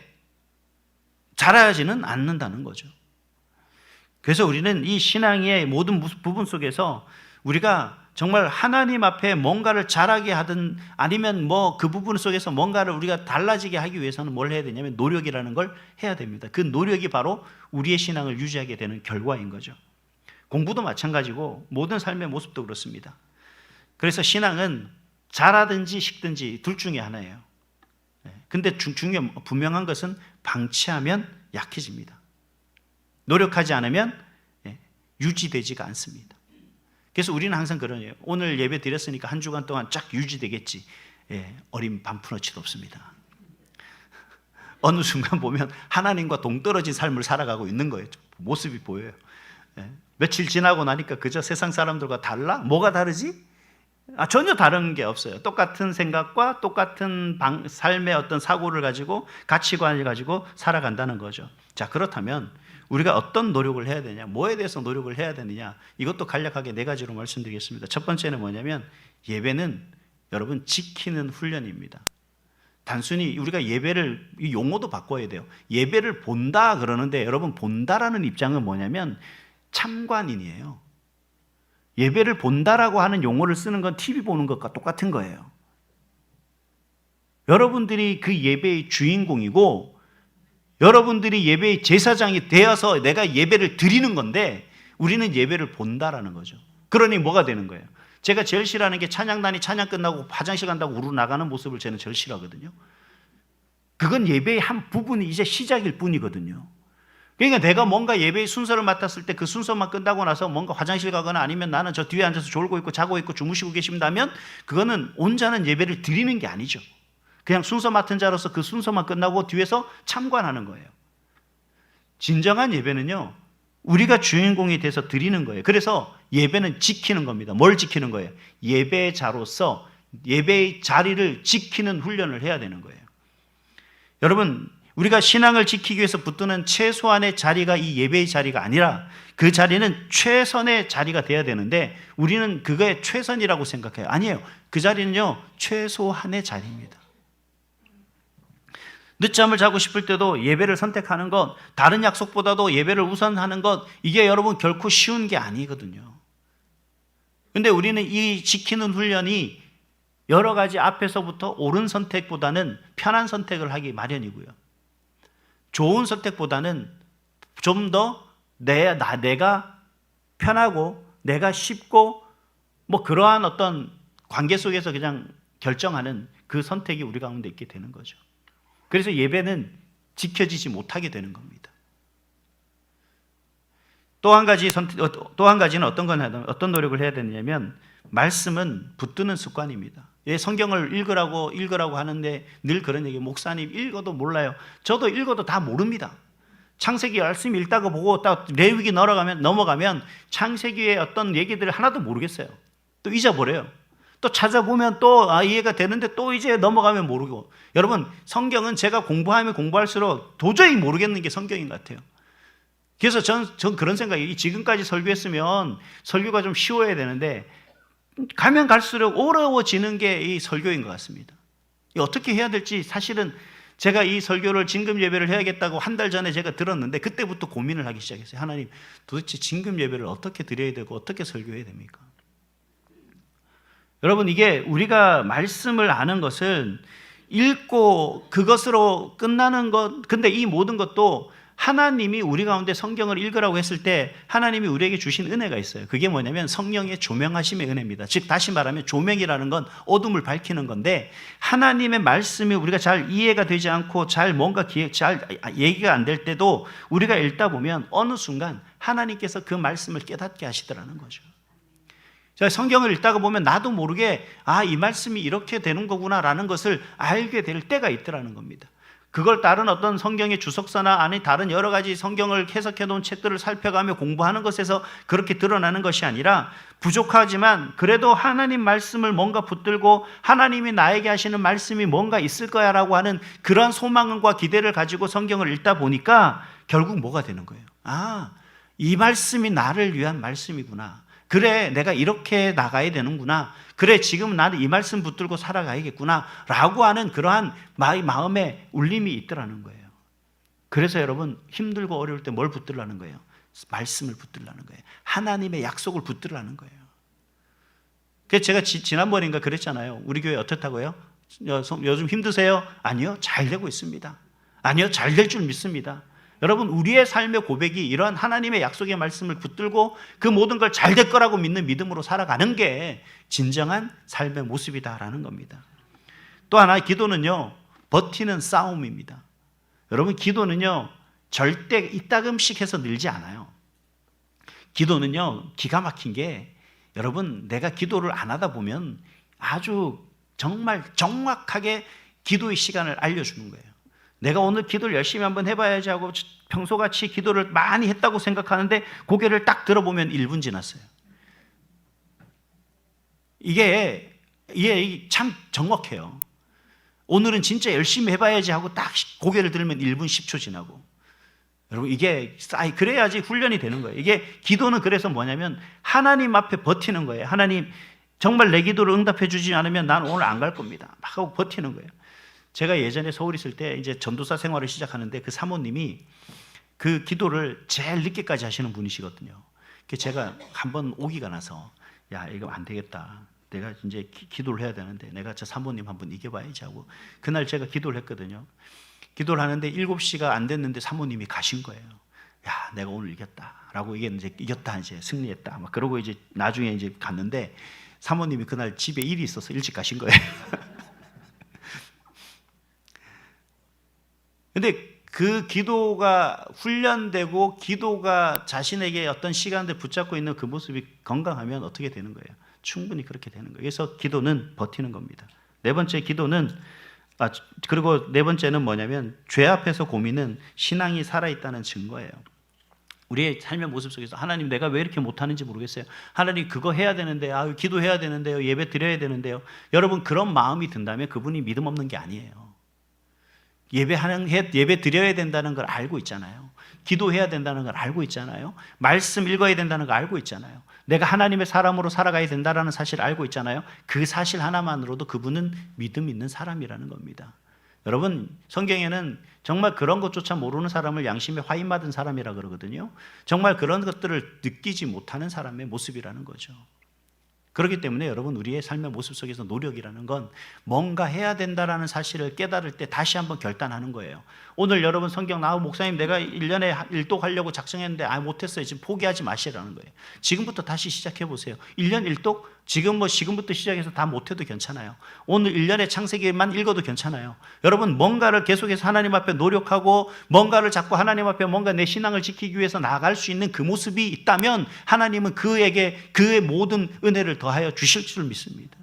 S1: 잘하지는 않는다는 거죠. 그래서 우리는 이 신앙의 모든 부분 속에서 우리가 정말 하나님 앞에 뭔가를 잘하게 하든 아니면 그 부분 속에서 뭔가를 우리가 달라지게 하기 위해서는 뭘 해야 되냐면 노력이라는 걸 해야 됩니다. 그 노력이 바로 우리의 신앙을 유지하게 되는 결과인 거죠. 공부도 마찬가지고 모든 삶의 모습도 그렇습니다. 그래서 신앙은 잘하든지 식든지 둘 중에 하나예요. 근데 분명한 것은 방치하면 약해집니다. 노력하지 않으면 유지되지가 않습니다. 그래서 우리는 항상 그러네요. 오늘 예배 드렸으니까 한 주간 동안 쫙 유지되겠지. 어린 반푼어치도 없습니다. 어느 순간 보면 하나님과 동떨어진 삶을 살아가고 있는 거예요. 모습이 보여요. 며칠 지나고 나니까 그저 세상 사람들과 달라? 뭐가 다르지? 전혀 다른 게 없어요. 똑같은 생각과 똑같은 삶의 어떤 사고를 가지고 가치관을 가지고 살아간다는 거죠. 자, 그렇다면 우리가 어떤 노력을 해야 되냐, 뭐에 대해서 노력을 해야 되느냐, 이것도 간략하게 4가지로 말씀드리겠습니다. 첫 번째는 뭐냐면 예배는 여러분 지키는 훈련입니다. 단순히 우리가 예배를, 이 용어도 바꿔야 돼요. 예배를 본다 그러는데 여러분 본다라는 입장은 뭐냐면 참관인이에요. 예배를 본다라고 하는 용어를 쓰는 건 TV 보는 것과 똑같은 거예요. 여러분들이 그 예배의 주인공이고 여러분들이 예배의 제사장이 되어서 내가 예배를 드리는 건데 우리는 예배를 본다라는 거죠. 그러니 뭐가 되는 거예요? 제가 제일 싫어하는 게 찬양단이 찬양 끝나고 화장실 간다고 우르 나가는 모습을 저는 제일 싫어하거든요. 그건 예배의 한 부분이 이제 시작일 뿐이거든요. 그러니까 내가 뭔가 예배의 순서를 맡았을 때 그 순서만 끝나고 나서 뭔가 화장실 가거나 아니면 나는 저 뒤에 앉아서 졸고 있고 자고 있고 주무시고 계신다면 그거는 온전한 예배를 드리는 게 아니죠. 그냥 순서 맡은 자로서 그 순서만 끝나고 뒤에서 참관하는 거예요. 진정한 예배는요, 우리가 주인공이 돼서 드리는 거예요. 그래서 예배는 지키는 겁니다. 뭘 지키는 거예요? 예배자로서 예배의 자리를 지키는 훈련을 해야 되는 거예요. 여러분, 우리가 신앙을 지키기 위해서 붙드는 최소한의 자리가 이 예배의 자리가 아니라 그 자리는 최선의 자리가 돼야 되는데 우리는 그거의 최선이라고 생각해요. 아니에요. 그 자리는요, 최소한의 자리입니다. 늦잠을 자고 싶을 때도 예배를 선택하는 것, 다른 약속보다도 예배를 우선하는 것, 이게 여러분 결코 쉬운 게 아니거든요. 근데 우리는 이 지키는 훈련이 여러 가지 앞에서부터 옳은 선택보다는 편한 선택을 하기 마련이고요. 좋은 선택보다는 좀 더 내가 편하고 내가 쉽고 그러한 어떤 관계 속에서 그냥 결정하는 그 선택이 우리 가운데 있게 되는 거죠. 그래서 예배는 지켜지지 못하게 되는 겁니다. 또 한 가지는 어떤 노력을 해야 되냐면 말씀은 붙드는 습관입니다. 예, 성경을 읽으라고 하는데 늘 그런 얘기, 목사님 읽어도 몰라요. 저도 읽어도 다 모릅니다. 창세기 열심히 읽다가 보고 딱 레위기 넘어가면 창세기의 어떤 얘기들을 하나도 모르겠어요. 또 잊어버려요. 또 찾아보면 또 이해가 되는데 또 이제 넘어가면 모르고. 여러분, 성경은 제가 공부하면 공부할수록 도저히 모르겠는 게 성경인 것 같아요. 그래서 전 그런 생각이, 지금까지 설교했으면 설교가 좀 쉬워야 되는데 가면 갈수록 어려워지는 게 이 설교인 것 같습니다. 어떻게 해야 될지, 사실은 제가 이 설교를 진금 예배를 해야겠다고 한 달 전에 제가 들었는데 그때부터 고민을 하기 시작했어요. 하나님, 도대체 진금 예배를 어떻게 드려야 되고 어떻게 설교해야 됩니까? 여러분, 이게 우리가 말씀을 아는 것은 읽고 그것으로 끝나는 것, 근데 이 모든 것도 하나님이 우리 가운데 성경을 읽으라고 했을 때 하나님이 우리에게 주신 은혜가 있어요. 그게 뭐냐면 성령의 조명하심의 은혜입니다. 즉 다시 말하면 조명이라는 건 어둠을 밝히는 건데, 하나님의 말씀이 우리가 잘 이해가 되지 않고 잘 얘기가 안 될 때도 우리가 읽다 보면 어느 순간 하나님께서 그 말씀을 깨닫게 하시더라는 거죠. 제가 성경을 읽다가 보면 나도 모르게 이 말씀이 이렇게 되는 거구나라는 것을 알게 될 때가 있더라는 겁니다. 그걸 다른 어떤 성경의 주석서나 다른 여러 가지 성경을 해석해 놓은 책들을 살펴가며 공부하는 것에서 그렇게 드러나는 것이 아니라, 부족하지만 그래도 하나님 말씀을 뭔가 붙들고 하나님이 나에게 하시는 말씀이 뭔가 있을 거야 라고 하는 그런 소망과 기대를 가지고 성경을 읽다 보니까 결국 뭐가 되는 거예요? 이 말씀이 나를 위한 말씀이구나. 그래, 내가 이렇게 나가야 되는구나. 그래, 지금 나는 이 말씀 붙들고 살아가야겠구나 라고 하는 그러한 마음의 울림이 있더라는 거예요. 그래서 여러분, 힘들고 어려울 때 뭘 붙들라는 거예요? 말씀을 붙들라는 거예요. 하나님의 약속을 붙들라는 거예요. 그래서 제가 지난번인가 그랬잖아요. 우리 교회 어떻다고요? 요즘 힘드세요? 아니요, 잘 되고 있습니다. 아니요, 잘 될 줄 믿습니다. 여러분, 우리의 삶의 고백이 이러한 하나님의 약속의 말씀을 붙들고 그 모든 걸 잘 될 거라고 믿는 믿음으로 살아가는 게 진정한 삶의 모습이다라는 겁니다. 또 하나, 기도는요, 버티는 싸움입니다. 여러분, 기도는요, 절대 이따금씩 해서 늘지 않아요. 기도는요, 기가 막힌 게, 여러분, 내가 기도를 안 하다 보면 아주 정말 정확하게 기도의 시간을 알려주는 거예요. 내가 오늘 기도를 열심히 한번 해봐야지 하고 평소같이 기도를 많이 했다고 생각하는데 고개를 딱 들어보면 1분 지났어요. 이게 참 정확해요. 오늘은 진짜 열심히 해봐야지 하고 딱 고개를 들면 1분 10초 지나고. 여러분, 이게 그래야지 훈련이 되는 거예요. 이게 기도는 그래서 뭐냐면 하나님 앞에 버티는 거예요. 하나님, 정말 내 기도를 응답해 주지 않으면 난 오늘 안 갈 겁니다. 막 하고 버티는 거예요. 제가 예전에 서울 있을 때 이제 전도사 생활을 시작하는데 그 사모님이 그 기도를 제일 늦게까지 하시는 분이시거든요. 그래서 제가 한번 오기가 나서, 야, 이거 안 되겠다. 내가 이제 기도를 해야 되는데 내가 저 사모님 한번 이겨봐야지 하고 그날 제가 기도를 했거든요. 기도를 하는데 7시가 안 됐는데 사모님이 가신 거예요. 야, 내가 오늘 이겼다라고, 이게 이제 이겼다, 이제 승리했다. 막 그러고 이제 나중에 이제 갔는데 사모님이 그날 집에 일이 있어서 일찍 가신 거예요. 근데 그 기도가 훈련되고 기도가 자신에게 어떤 시간들 붙잡고 있는 그 모습이 건강하면 어떻게 되는 거예요? 충분히 그렇게 되는 거예요. 그래서 기도는 버티는 겁니다. 네 번째, 그리고 네 번째는 뭐냐면, 죄 앞에서 고민은 신앙이 살아있다는 증거예요. 우리의 삶의 모습 속에서 하나님, 내가 왜 이렇게 못하는지 모르겠어요. 하나님, 그거 해야 되는데, 기도해야 되는데요, 예배 드려야 되는데요. 여러분, 그런 마음이 든다면 그분이 믿음 없는 게 아니에요. 예배 드려야 된다는 걸 알고 있잖아요. 기도해야 된다는 걸 알고 있잖아요. 말씀 읽어야 된다는 걸 알고 있잖아요. 내가 하나님의 사람으로 살아가야 된다는 사실을 알고 있잖아요. 그 사실 하나만으로도 그분은 믿음 있는 사람이라는 겁니다. 여러분, 성경에는 정말 그런 것조차 모르는 사람을 양심에 화인 맞은 사람이라 그러거든요. 정말 그런 것들을 느끼지 못하는 사람의 모습이라는 거죠. 그렇기 때문에 여러분, 우리의 삶의 모습 속에서 노력이라는 건 뭔가 해야 된다라는 사실을 깨달을 때 다시 한번 결단하는 거예요. 오늘 여러분 성경 목사님, 내가 1년에 1독 하려고 작정했는데 못했어요. 지금 포기하지 마시라는 거예요. 지금부터 다시 시작해 보세요. 1년 1독 지금부터 시작해서 다 못해도 괜찮아요. 오늘 1년의 창세기만 읽어도 괜찮아요. 여러분 뭔가를 계속해서 하나님 앞에 노력하고 뭔가를 자꾸 하나님 앞에 뭔가 내 신앙을 지키기 위해서 나아갈 수 있는 그 모습이 있다면 하나님은 그에게 그의 모든 은혜를 더하여 주실 줄 믿습니다.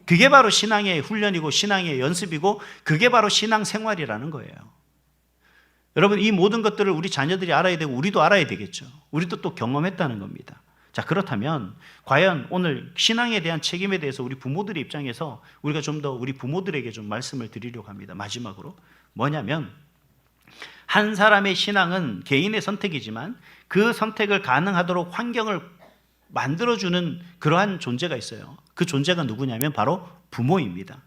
S1: 그게 바로 신앙의 훈련이고 신앙의 연습이고 그게 바로 신앙 생활이라는 거예요. 여러분 이 모든 것들을 우리 자녀들이 알아야 되고 우리도 알아야 되겠죠. 우리도 또 경험했다는 겁니다. 자, 그렇다면 과연 오늘 신앙에 대한 책임에 대해서 우리 부모들의 입장에서 우리가 좀 더 우리 부모들에게 좀 말씀을 드리려고 합니다. 마지막으로 뭐냐면 한 사람의 신앙은 개인의 선택이지만 그 선택을 가능하도록 환경을 만들어주는 그러한 존재가 있어요. 그 존재가 누구냐면 바로 부모입니다.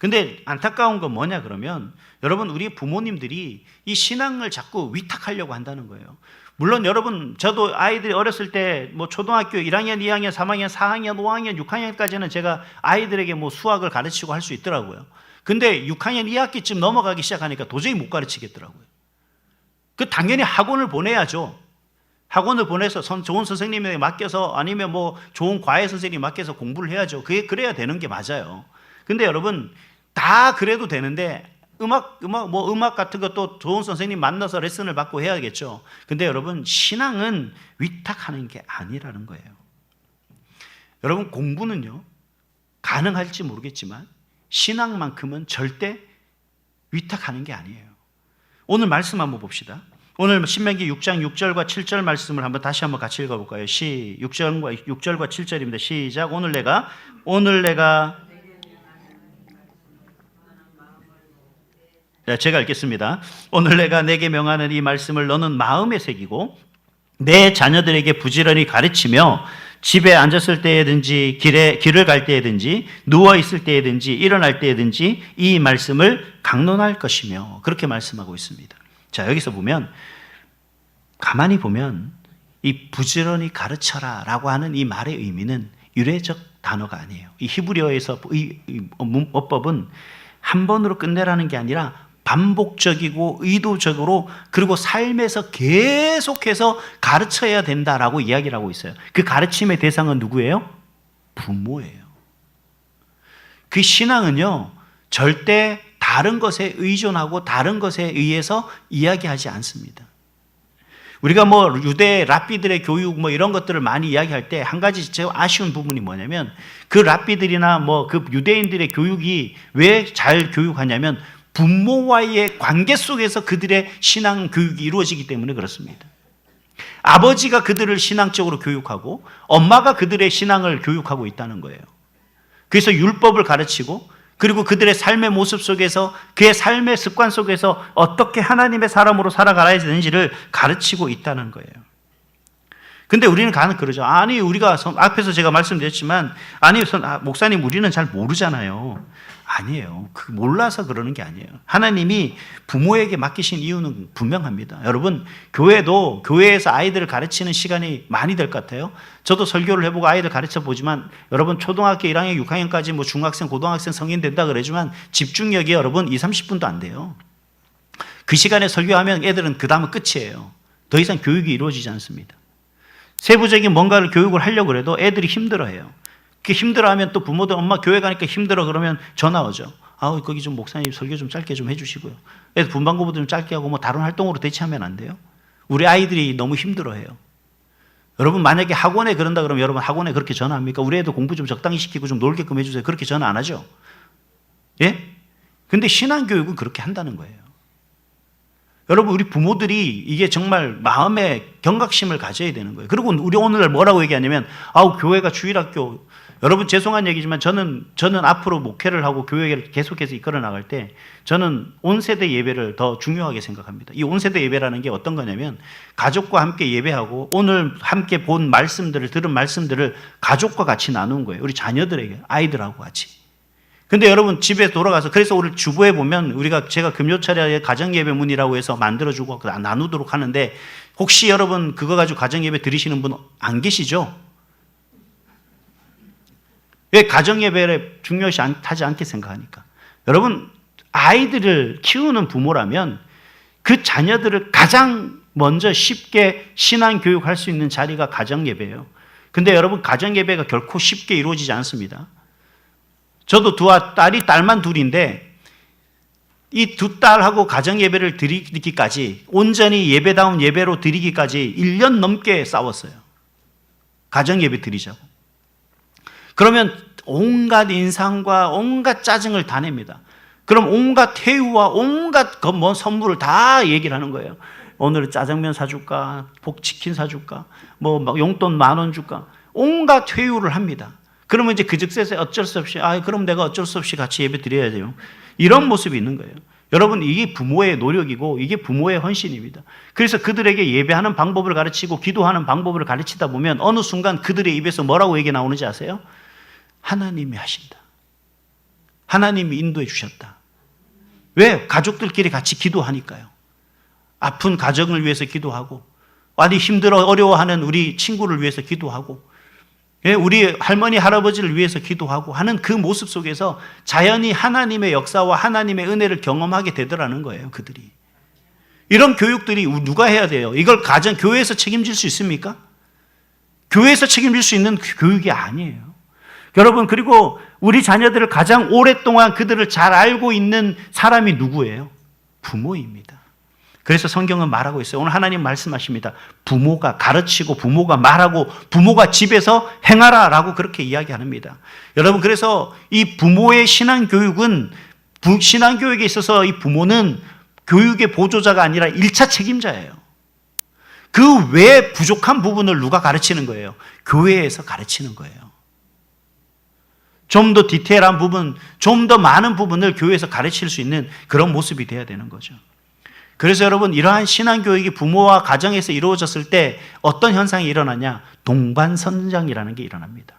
S1: 근데 안타까운 건 뭐냐 그러면 여러분 우리 부모님들이 이 신앙을 자꾸 위탁하려고 한다는 거예요. 물론 여러분 저도 아이들이 어렸을 때 뭐 초등학교 1학년, 2학년, 3학년, 4학년, 5학년, 6학년까지는 제가 아이들에게 뭐 수학을 가르치고 할 수 있더라고요. 근데 6학년 2학기쯤 넘어가기 시작하니까 도저히 못 가르치겠더라고요. 그 당연히 학원을 보내야죠. 학원을 보내서 좋은 선생님에게 맡겨서 아니면 뭐 좋은 과외 선생님이 맡겨서 공부를 해야죠. 그래야 되는 게 맞아요. 근데 여러분 다 그래도 되는데 음악 같은 것도 좋은 선생님 만나서 레슨을 받고 해야겠죠. 근데 여러분 신앙은 위탁하는 게 아니라는 거예요. 여러분 공부는요 가능할지 모르겠지만 신앙만큼은 절대 위탁하는 게 아니에요. 오늘 말씀 한번 봅시다. 오늘 신명기 6장 6절과 7절 말씀을 한번 다시 한번 같이 읽어볼까요? 6절과 7절입니다. 시작. 오늘 내가 제가 읽겠습니다. 오늘 내가 내게 명하는 이 말씀을 너는 마음에 새기고 내 자녀들에게 부지런히 가르치며 집에 앉았을 때든지 길을 갈 때든지 누워 있을 때든지 일어날 때든지 이 말씀을 강론할 것이며 그렇게 말씀하고 있습니다. 자, 여기서 보면 가만히 보면 이 부지런히 가르쳐라 라고 하는 이 말의 의미는 유래적 단어가 아니에요. 이 히브리어에서 이 어법은 한 번으로 끝내라는 게 아니라 반복적이고 의도적으로 그리고 삶에서 계속해서 가르쳐야 된다라고 이야기를 하고 있어요. 그 가르침의 대상은 누구예요? 부모예요. 그 신앙은요 절대 다른 것에 의존하고 다른 것에 의해서 이야기하지 않습니다. 우리가 뭐 유대 랍비들의 교육 뭐 이런 것들을 많이 이야기할 때 한 가지 제가 아쉬운 부분이 뭐냐면 그 랍비들이나 뭐 그 유대인들의 교육이 왜 잘 교육하냐면 부모와의 관계 속에서 그들의 신앙 교육이 이루어지기 때문에 그렇습니다. 아버지가 그들을 신앙적으로 교육하고 엄마가 그들의 신앙을 교육하고 있다는 거예요. 그래서 율법을 가르치고 그리고 그들의 삶의 모습 속에서 그의 삶의 습관 속에서 어떻게 하나님의 사람으로 살아가야 되는지를 가르치고 있다는 거예요. 근데 우리는 그러죠. 아니 우리가 앞에서 제가 말씀드렸지만 아니 목사님 우리는 잘 모르잖아요. 아니에요. 몰라서 그러는 게 아니에요. 하나님이 부모에게 맡기신 이유는 분명합니다. 여러분 교회도 교회에서 아이들을 가르치는 시간이 많이 될 것 같아요. 저도 설교를 해보고 아이들 가르쳐 보지만 여러분 초등학교 1학년 6학년까지 뭐 중학생 고등학생 성인 된다 그러지만 집중력이 여러분 20-30분도 안 돼요. 그 시간에 설교하면 애들은 그 다음은 끝이에요. 더 이상 교육이 이루어지지 않습니다. 세부적인 뭔가를 교육을 하려고 해도 애들이 힘들어해요. 그 힘들어하면 또 부모들 엄마 교회 가니까 힘들어 그러면 전화 오죠. 거기 좀 목사님 설교 좀 짧게 좀 해주시고요. 애들 분반고부도 좀 짧게 하고 뭐 다른 활동으로 대체하면 안 돼요? 우리 아이들이 너무 힘들어해요. 여러분 만약에 학원에 그런다 그러면 여러분 학원에 그렇게 전화합니까? 우리 애들 공부 좀 적당히 시키고 좀 놀게끔 해주세요. 그렇게 전화 안 하죠? 예? 근데 신앙교육은 그렇게 한다는 거예요. 여러분 우리 부모들이 이게 정말 마음의 경각심을 가져야 되는 거예요. 그리고 우리 오늘 뭐라고 얘기하냐면 교회가 주일학교 여러분 죄송한 얘기지만 저는 앞으로 목회를 하고 교회를 계속해서 이끌어 나갈 때 저는 온세대 예배를 더 중요하게 생각합니다. 이 온세대 예배라는 게 어떤 거냐면 가족과 함께 예배하고 오늘 함께 들은 말씀들을 가족과 같이 나누는 거예요. 우리 자녀들에게 아이들하고 같이. 근데 여러분 집에 돌아가서 그래서 오늘 주보에 보면 제가 금요철에 가정예배문이라고 해서 만들어주고 나누도록 하는데 혹시 여러분 그거 가지고 가정예배 드리시는 분 안 계시죠? 왜 가정예배를 중요하지 않게 생각하니까. 여러분 아이들을 키우는 부모라면 그 자녀들을 가장 먼저 쉽게 신앙교육할 수 있는 자리가 가정예배예요. 근데 여러분, 가정예배가 결코 쉽게 이루어지지 않습니다. 저도 딸만 둘인데 이 두 딸하고 가정예배를 드리기까지, 온전히 예배다운 예배로 드리기까지 1년 넘게 싸웠어요. 가정예배 드리자고. 그러면 온갖 인상과 온갖 짜증을 다 냅니다. 그럼 온갖 태유와 온갖 선물을 다 얘기를 하는 거예요. 오늘 짜장면 사줄까? 복치킨 사줄까? 막 용돈 10,000원 줄까? 온갖 퇴유를 합니다. 그러면 이제 그 즉석에 어쩔 수 없이, 그럼 내가 어쩔 수 없이 같이 예배 드려야 돼요. 이런 모습이 있는 거예요. 여러분, 이게 부모의 노력이고 이게 부모의 헌신입니다. 그래서 그들에게 예배하는 방법을 가르치고 기도하는 방법을 가르치다 보면 어느 순간 그들의 입에서 뭐라고 얘기 나오는지 아세요? 하나님이 하신다. 하나님이 인도해 주셨다. 왜? 가족들끼리 같이 기도하니까요. 아픈 가정을 위해서 기도하고, 많이 힘들어 어려워하는 우리 친구를 위해서 기도하고, 우리 할머니 할아버지를 위해서 기도하고 하는 그 모습 속에서 자연히 하나님의 역사와 하나님의 은혜를 경험하게 되더라는 거예요. 그들이. 이런 교육들이 누가 해야 돼요? 이걸 교회에서 책임질 수 있습니까? 교회에서 책임질 수 있는 교육이 아니에요. 여러분, 그리고 우리 자녀들을 가장 오랫동안 그들을 잘 알고 있는 사람이 누구예요? 부모입니다. 그래서 성경은 말하고 있어요. 오늘 하나님 말씀하십니다. 부모가 가르치고 부모가 말하고 부모가 집에서 행하라 라고 그렇게 이야기합니다. 여러분, 그래서 이 부모의 신앙교육은, 신앙교육에 있어서 이 부모는 교육의 보조자가 아니라 1차 책임자예요. 그 외에 부족한 부분을 누가 가르치는 거예요? 교회에서 가르치는 거예요. 좀 더 디테일한 부분, 좀 더 많은 부분을 교회에서 가르칠 수 있는 그런 모습이 돼야 되는 거죠. 그래서 여러분, 이러한 신앙교육이 부모와 가정에서 이루어졌을 때 어떤 현상이 일어나냐? 동반선장이라는 게 일어납니다.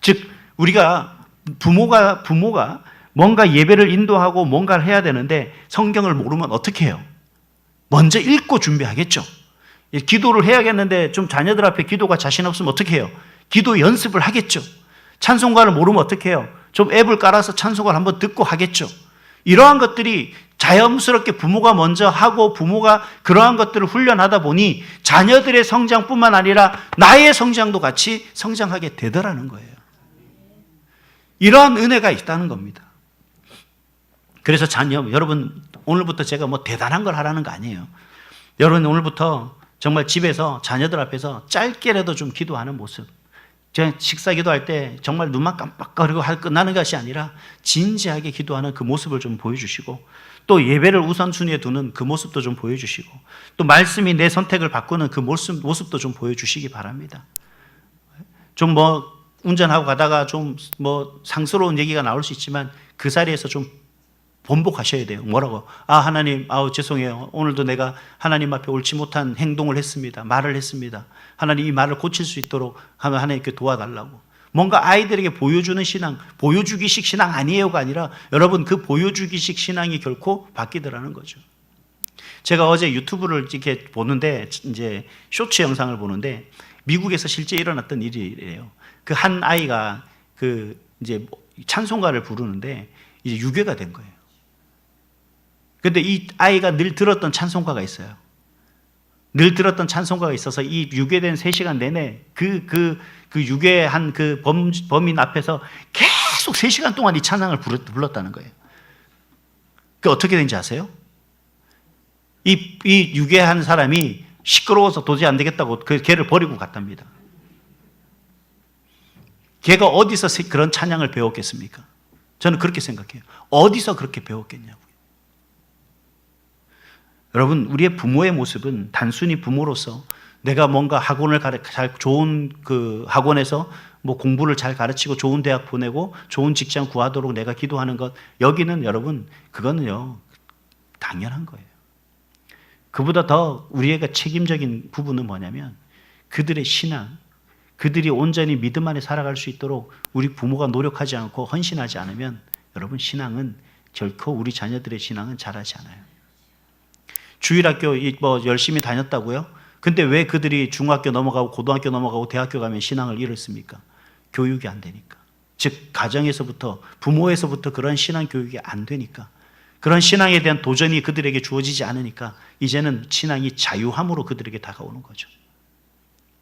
S1: 즉, 우리가 부모가 뭔가 예배를 인도하고 뭔가를 해야 되는데 성경을 모르면 어떻게 해요? 먼저 읽고 준비하겠죠. 기도를 해야겠는데 좀 자녀들 앞에 기도가 자신 없으면 어떻게 해요? 기도 연습을 하겠죠. 찬송가를 모르면 어떻게 해요? 좀 앱을 깔아서 찬송가를 한번 듣고 하겠죠. 이러한 것들이 자연스럽게 부모가 먼저 하고 부모가 그러한 것들을 훈련하다 보니 자녀들의 성장뿐만 아니라 나의 성장도 같이 성장하게 되더라는 거예요. 이러한 은혜가 있다는 겁니다. 그래서 여러분, 오늘부터 제가 대단한 걸 하라는 거 아니에요. 여러분, 오늘부터 정말 집에서 자녀들 앞에서 짧게라도 좀 기도하는 모습, 제가 식사 기도할 때 정말 눈만 깜빡거리고 끝나는 것이 아니라 진지하게 기도하는 그 모습을 좀 보여주시고, 또 예배를 우선순위에 두는 그 모습도 좀 보여주시고, 또 말씀이 내 선택을 바꾸는 그 모습도 좀 보여주시기 바랍니다. 좀 운전하고 가다가 좀 상스러운 얘기가 나올 수 있지만 그 자리에서 좀 번복하셔야 돼요. 뭐라고? 하나님, 죄송해요. 오늘도 내가 하나님 앞에 옳지 못한 행동을 했습니다. 말을 했습니다. 하나님, 이 말을 고칠 수 있도록 하나님께 도와달라고. 뭔가 아이들에게 보여주는 신앙, 보여주기식 신앙 아니에요가 아니라 여러분, 그 보여주기식 신앙이 결코 바뀌더라는 거죠. 제가 어제 유튜브를 이렇게 보는데, 이제 쇼츠 영상을 보는데, 미국에서 실제 일어났던 일이에요. 그 한 아이가 이제 찬송가를 부르는데 이제 유괴가 된 거예요. 근데 이 아이가 늘 들었던 찬송가가 있어요. 늘 들었던 찬송가가 있어서 이 유괴된 3시간 내내 그 유괴한 그 범인 앞에서 계속 3시간 동안 이 찬양을 불렀다는 거예요. 그 어떻게 된지 아세요? 이 유괴한 사람이 시끄러워서 도저히 안 되겠다고 그 걔를 버리고 갔답니다. 걔가 어디서 그런 찬양을 배웠겠습니까? 저는 그렇게 생각해요. 어디서 그렇게 배웠겠냐고요. 여러분, 우리의 부모의 모습은 단순히 부모로서 내가 뭔가 학원을 좋은 그 학원에서 공부를 잘 가르치고 좋은 대학 보내고 좋은 직장 구하도록 내가 기도하는 것, 여기는 여러분, 그거는요, 당연한 거예요. 그보다 더 우리가 책임적인 부분은 뭐냐면 그들의 신앙, 그들이 온전히 믿음 안에 살아갈 수 있도록 우리 부모가 노력하지 않고 헌신하지 않으면 여러분, 신앙은 결코 우리 자녀들의 신앙은 자라지 않아요. 주일학교 열심히 다녔다고요? 근데 왜 그들이 중학교 넘어가고 고등학교 넘어가고 대학교 가면 신앙을 잃었습니까? 교육이 안 되니까. 즉, 가정에서부터, 부모에서부터 그런 신앙 교육이 안 되니까, 그런 신앙에 대한 도전이 그들에게 주어지지 않으니까 이제는 신앙이 자유함으로 그들에게 다가오는 거죠.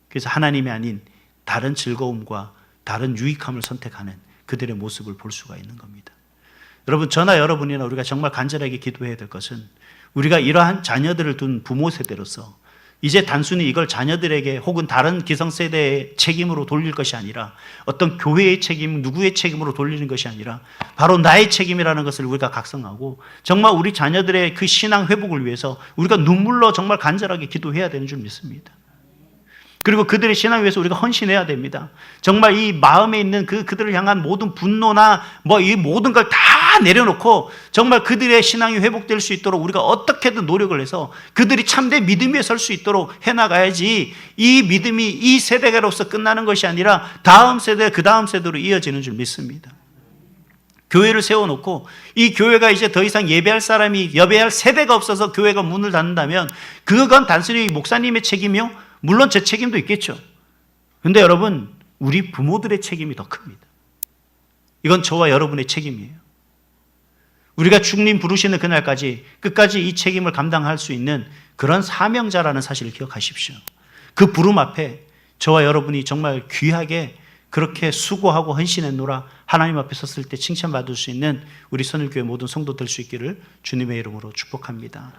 S1: 그래서 하나님이 아닌 다른 즐거움과 다른 유익함을 선택하는 그들의 모습을 볼 수가 있는 겁니다. 여러분, 저나 여러분이나 우리가 정말 간절하게 기도해야 될 것은 우리가 이러한 자녀들을 둔 부모 세대로서 이제 단순히 이걸 자녀들에게 혹은 다른 기성세대의 책임으로 돌릴 것이 아니라 어떤 교회의 책임, 누구의 책임으로 돌리는 것이 아니라 바로 나의 책임이라는 것을 우리가 각성하고 정말 우리 자녀들의 그 신앙 회복을 위해서 우리가 눈물로 정말 간절하게 기도해야 되는 줄 믿습니다. 그리고 그들의 신앙을 위해서 우리가 헌신해야 됩니다. 정말 이 마음에 있는 그들을 향한 모든 분노나 이 모든 걸 다 내려놓고 정말 그들의 신앙이 회복될 수 있도록 우리가 어떻게든 노력을 해서 그들이 참된 믿음 위에 설 수 있도록 해나가야지 이 믿음이 이 세대가로서 끝나는 것이 아니라 다음 세대, 그 다음 세대로 이어지는 줄 믿습니다. 교회를 세워놓고 이 교회가 이제 더 이상 예배할 세대가 없어서 교회가 문을 닫는다면 그건 단순히 목사님의 책임이요? 물론 제 책임도 있겠죠. 그런데 여러분, 우리 부모들의 책임이 더 큽니다. 이건 저와 여러분의 책임이에요. 우리가 주님 부르시는 그날까지 끝까지 이 책임을 감당할 수 있는 그런 사명자라는 사실을 기억하십시오. 그 부름 앞에 저와 여러분이 정말 귀하게 그렇게 수고하고 헌신했노라 하나님 앞에 섰을 때 칭찬받을 수 있는 우리 선일교회 모든 성도 될 수 있기를 주님의 이름으로 축복합니다.